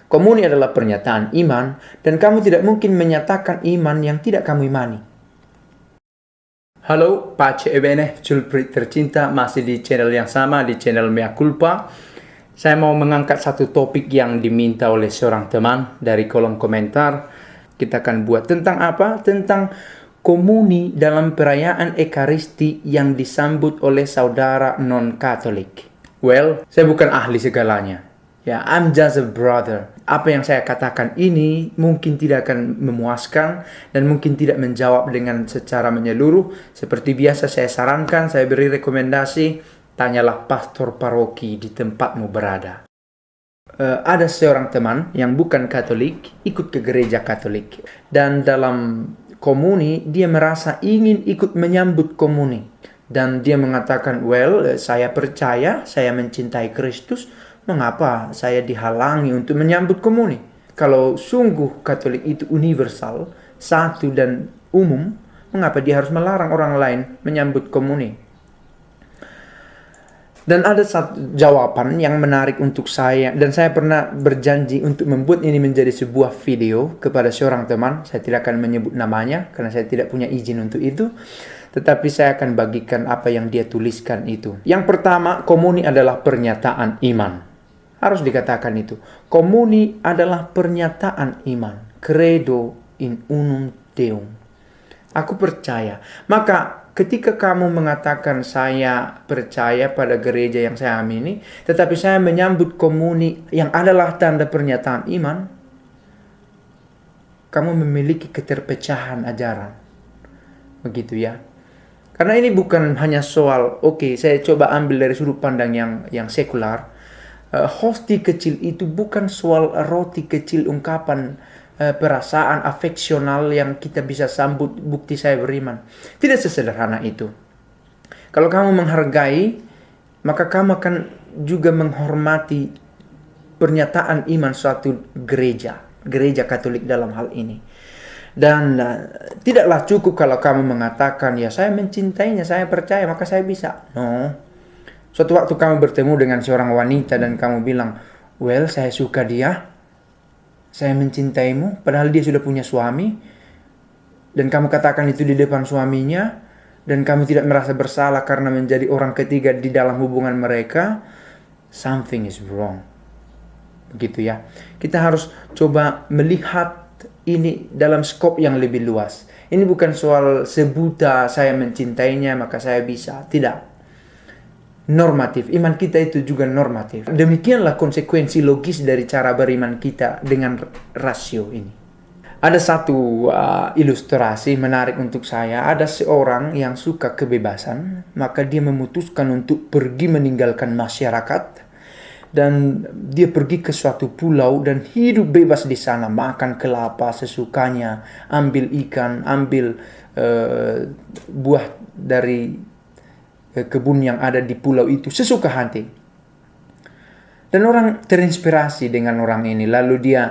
Komuni adalah pernyataan iman, dan kamu tidak mungkin menyatakan iman yang tidak kamu imani. Halo, pace e bene, Julprit tercinta, masih di channel yang sama, di channel Mea Culpa. Saya mau mengangkat satu topik yang diminta oleh seorang teman dari kolom komentar. Kita akan buat tentang apa? Tentang komuni dalam perayaan Ekaristi yang disambut oleh saudara non-Katolik. Well, saya bukan ahli segalanya. Ya, I'm just a brother. Apa yang saya katakan ini mungkin tidak akan memuaskan dan mungkin tidak menjawab dengan secara menyeluruh. Seperti biasa saya sarankan, saya beri rekomendasi, tanyalah pastor paroki di tempatmu berada. Ada seorang teman yang bukan Katolik, ikut ke gereja Katolik. Dan dalam komuni, dia merasa ingin ikut menyambut komuni. Dan dia mengatakan, saya percaya, saya mencintai Kristus, mengapa saya dihalangi untuk menyambut komuni? Kalau sungguh Katolik itu universal, satu dan umum, mengapa dia harus melarang orang lain menyambut komuni? Dan ada satu jawaban yang menarik untuk saya, dan saya pernah berjanji untuk membuat ini menjadi sebuah video kepada seorang teman. Saya tidak akan menyebut namanya, karena saya tidak punya izin untuk itu. Tetapi saya akan bagikan apa yang dia tuliskan itu. Yang pertama, komuni adalah pernyataan iman. Harus dikatakan itu. Komuni adalah pernyataan iman. Credo in unum Deum. Aku percaya. Maka ketika kamu mengatakan saya percaya pada gereja yang saya amini, tetapi saya menyambut komuni yang adalah tanda pernyataan iman, kamu memiliki keterpecahan ajaran. Begitu ya. Karena ini bukan hanya soal, saya coba ambil dari sudut pandang yang sekular. Hosti kecil itu bukan soal roti kecil, ungkapan perasaan afeksional yang kita bisa sambut bukti saya beriman. Tidak sesederhana itu. Kalau kamu menghargai, maka kamu akan juga menghormati pernyataan iman suatu gereja Katolik dalam hal ini. Dan tidaklah cukup kalau kamu mengatakan, ya saya mencintainya, saya percaya, maka saya bisa. No. Suatu waktu kamu bertemu dengan seorang wanita dan kamu bilang, saya suka dia, saya mencintaimu, padahal dia sudah punya suami, dan kamu katakan itu di depan suaminya, dan kamu tidak merasa bersalah karena menjadi orang ketiga di dalam hubungan mereka, something is wrong. Begitu ya. Kita harus coba melihat ini dalam skop yang lebih luas. Ini bukan soal sebuta saya mencintainya maka saya bisa. Tidak. Normatif. Iman kita itu juga normatif. Demikianlah konsekuensi logis dari cara beriman kita dengan rasio ini. Ada satu ilustrasi menarik untuk saya. Ada seorang yang suka kebebasan, maka dia memutuskan untuk pergi meninggalkan masyarakat. Dan dia pergi ke suatu pulau dan hidup bebas di sana. Makan kelapa sesukanya, ambil ikan, ambil buah dari kebun yang ada di pulau itu sesuka hati. Dan orang terinspirasi dengan orang ini. Lalu dia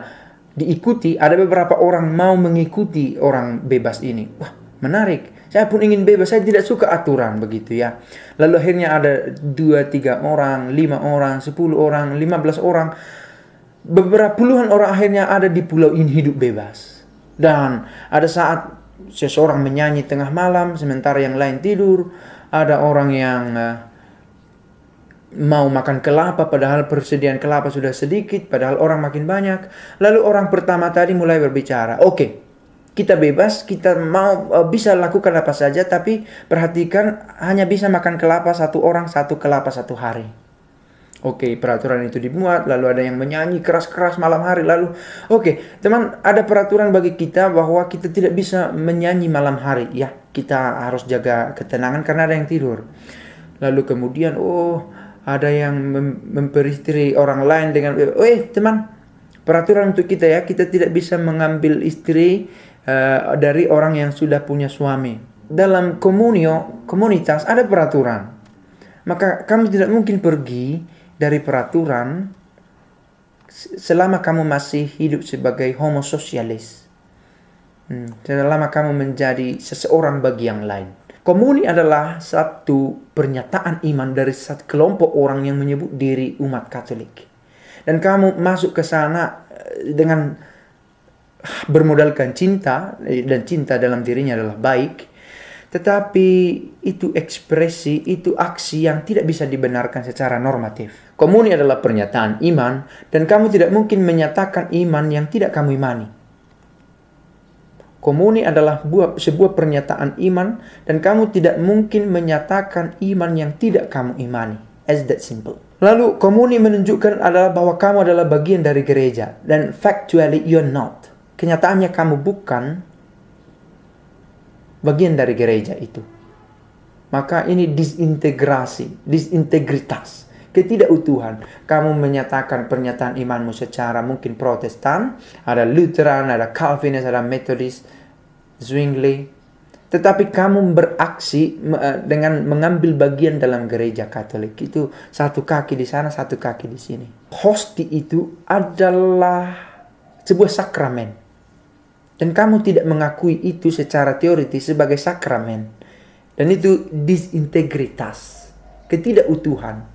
diikuti. Ada beberapa orang mau mengikuti orang bebas ini. Wah, menarik. Saya pun ingin bebas. Saya tidak suka aturan begitu ya. Lalu akhirnya ada 2, 3 orang, 5 orang, 10 orang, 15 orang. Beberapa puluhan orang akhirnya ada di pulau ini hidup bebas. Dan ada saat seseorang menyanyi tengah malam sementara yang lain tidur. Ada orang yang mau makan kelapa padahal persediaan kelapa sudah sedikit, padahal orang makin banyak. Lalu orang pertama tadi mulai berbicara, kita bebas, kita mau bisa lakukan apa saja, tapi perhatikan hanya bisa makan kelapa satu orang, satu kelapa satu hari. Peraturan itu dibuat, lalu ada yang menyanyi keras-keras malam hari, lalu teman, ada peraturan bagi kita bahwa kita tidak bisa menyanyi malam hari, ya kita harus jaga ketenangan karena ada yang tidur. Lalu kemudian ada yang memperistri orang lain dengan teman, peraturan untuk kita ya, kita tidak bisa mengambil istri dari orang yang sudah punya suami. Dalam komunitas ada peraturan, maka kamu tidak mungkin pergi dari peraturan selama kamu masih hidup sebagai homo sosialis. Selama kamu menjadi seseorang bagi yang lain. Komuni adalah satu pernyataan iman dari satu kelompok orang yang menyebut diri umat Katolik. Dan kamu masuk ke sana dengan bermodalkan cinta, dan cinta dalam dirinya adalah baik, tetapi itu ekspresi, itu aksi yang tidak bisa dibenarkan secara normatif. Komuni adalah pernyataan iman, dan kamu tidak mungkin menyatakan iman yang tidak kamu imani. Komuni adalah sebuah pernyataan iman, dan kamu tidak mungkin menyatakan iman yang tidak kamu imani. As that simple. Lalu komuni menunjukkan adalah bahwa kamu adalah bagian dari gereja, dan factually you're not. Kenyataannya kamu bukan bagian dari gereja itu. Maka ini disintegrasi, disintegritas, ketidakutuhan. Kamu menyatakan pernyataan imanmu secara mungkin Protestan, ada Lutheran, ada Calvinis, ada Methodist, Zwingli. Tetapi kamu beraksi dengan mengambil bagian dalam gereja Katolik. Itu satu kaki di sana, satu kaki di sini. Hosti itu adalah sebuah sakramen. Dan kamu tidak mengakui itu secara teoritis sebagai sakramen. Dan itu disintegritas, ketidakutuhan.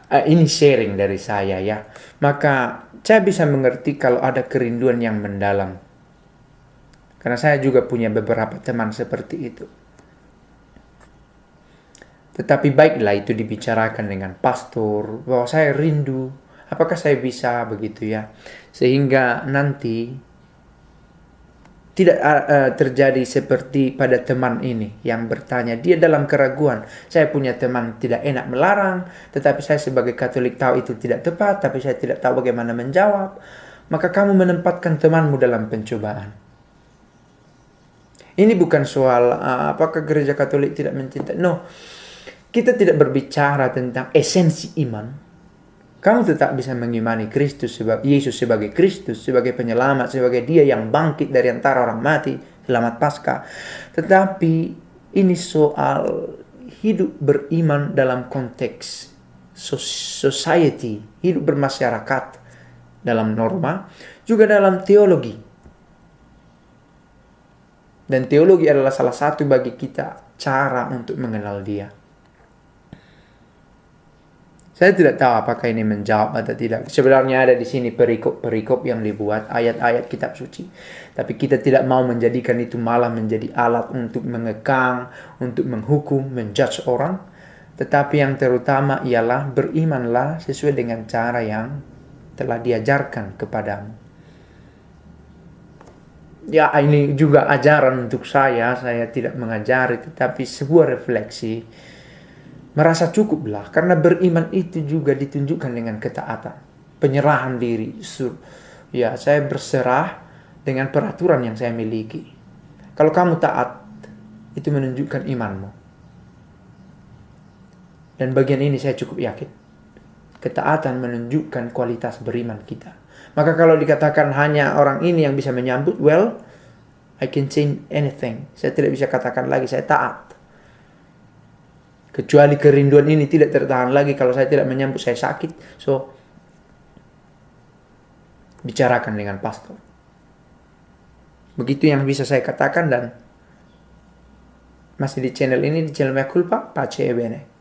Ini sharing dari saya ya. Maka saya bisa mengerti kalau ada kerinduan yang mendalam. Karena saya juga punya beberapa teman seperti itu. Tetapi baiklah itu dibicarakan dengan pastor, bahwa saya rindu. Apakah saya bisa begitu ya? Sehingga nanti tidak terjadi seperti pada teman ini yang bertanya, dia dalam keraguan. Saya punya teman tidak enak melarang, tetapi saya sebagai Katolik tahu itu tidak tepat, tapi saya tidak tahu bagaimana menjawab. Maka kamu menempatkan temanmu dalam pencobaan. Ini bukan soal apakah gereja Katolik tidak mencintai. No, kita tidak berbicara tentang esensi iman. Kamu tetap bisa mengimani Kristus, Yesus sebagai Kristus, sebagai penyelamat, sebagai Dia yang bangkit dari antara orang mati, selamat Paskah. Tetapi ini soal hidup beriman dalam konteks society, hidup bermasyarakat dalam norma, juga dalam teologi. Dan teologi adalah salah satu bagi kita cara untuk mengenal Dia. Saya tidak tahu apakah ini menjawab atau tidak. Sebenarnya ada di sini perikop-perikop yang dibuat, ayat-ayat kitab suci. Tapi kita tidak mau menjadikan itu malah menjadi alat untuk mengekang, untuk menghukum, menjudge orang. Tetapi yang terutama ialah berimanlah sesuai dengan cara yang telah diajarkan kepadamu. Ya, ini juga ajaran untuk saya tidak mengajari, tetapi sebuah refleksi. Merasa cukuplah, karena beriman itu juga ditunjukkan dengan ketaatan, penyerahan diri. Ya, saya berserah dengan peraturan yang saya miliki. Kalau kamu taat, itu menunjukkan imanmu. Dan bagian ini saya cukup yakin. Ketaatan menunjukkan kualitas beriman kita. Maka kalau dikatakan hanya orang ini yang bisa menyambut, well, I can change anything. Saya tidak bisa katakan lagi saya taat. Kecuali kerinduan ini tidak tertahan lagi, kalau saya tidak menyambut saya sakit. So, bicarakan dengan pastor. Begitu yang bisa saya katakan, dan masih di channel ini, di channel Mea Culpa, Pace e Bene.